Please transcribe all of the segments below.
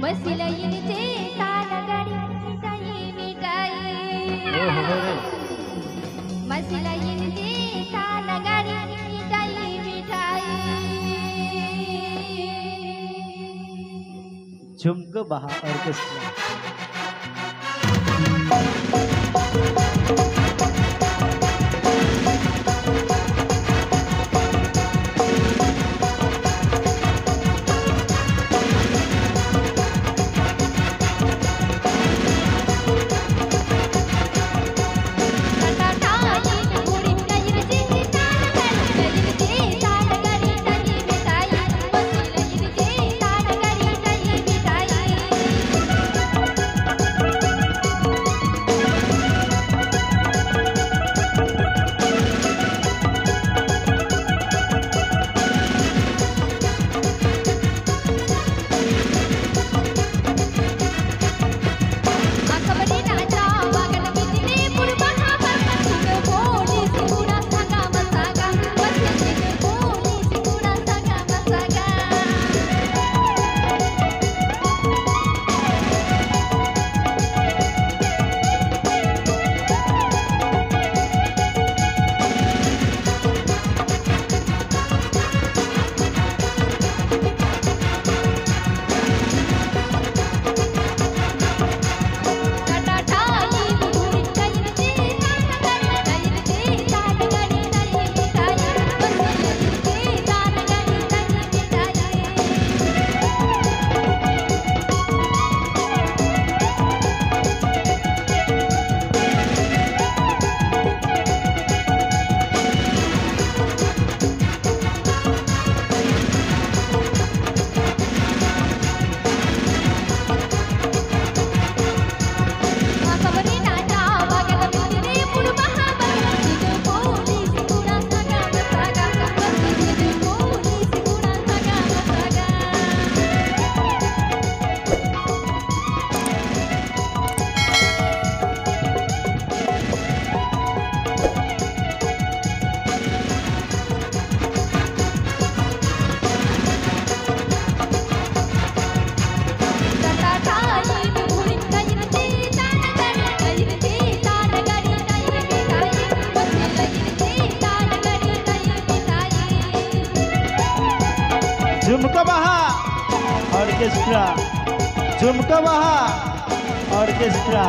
Masilayin cerita nagari mitai mitai. Masilayin cerita nagari mitai mitai. झुमका बहा orchestra झुमका बहा ऑर्केस्ट्रा झुमका बहा ऑर्केस्ट्रा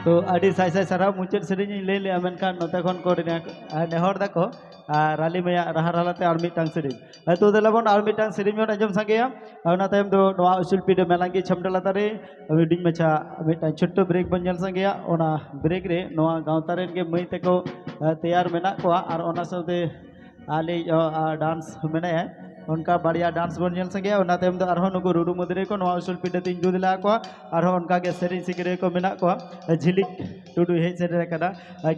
तो अड़ी साई साई सारा मुचाद सेरिंग ले ले मेनखान नोते खन को नेहर दाको राली मैया रहा रहाते आर मिटांग सेरिंग तो देलाबन आर मिटांग सेरिंग बन आंजम सांगेया ओना तायम दो नोआ उसूलपी दो मेलांगी छमडलातारे हुडिंग मचा मिटांग छोटो ब्रेक बन नेल सांगेया ओना ब्रेक रे नोआ गावता रेन के मई तेको तैयार मेना कोआ आर ओना साथे आले डांस मेना उनका बढ़िया डांस बन नेल संगे ओना तायम दो आरहो नुकु रुडु मुदरे को नोआ उसूलपी दो तीन जुदला को आरहो उनका के सेरिंग सिगरे को मेना को झिलिक टुडू हे सेरे कदा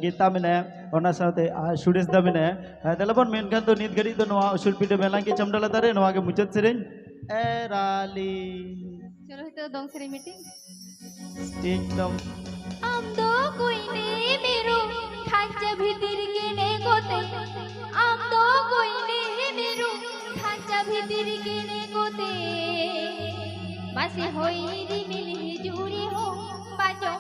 गीता मेना ओना साथे सुरेश दा मेना देलाबन मेनखान तो नित गरी दो नोआ उसूलपी दो मेलांगी छमडलातारे नोआ के मुचाद सेरिंग ए राली चलो हितो दong सेरिंग मीटिंग स्टिंग दम आम दो कोई ने मेरो खांचा भीतर के ने गोते आम दो कोई ने मेरो खांचा भीतर के ने गोते बासी होई री मिली जुरे हो बाजो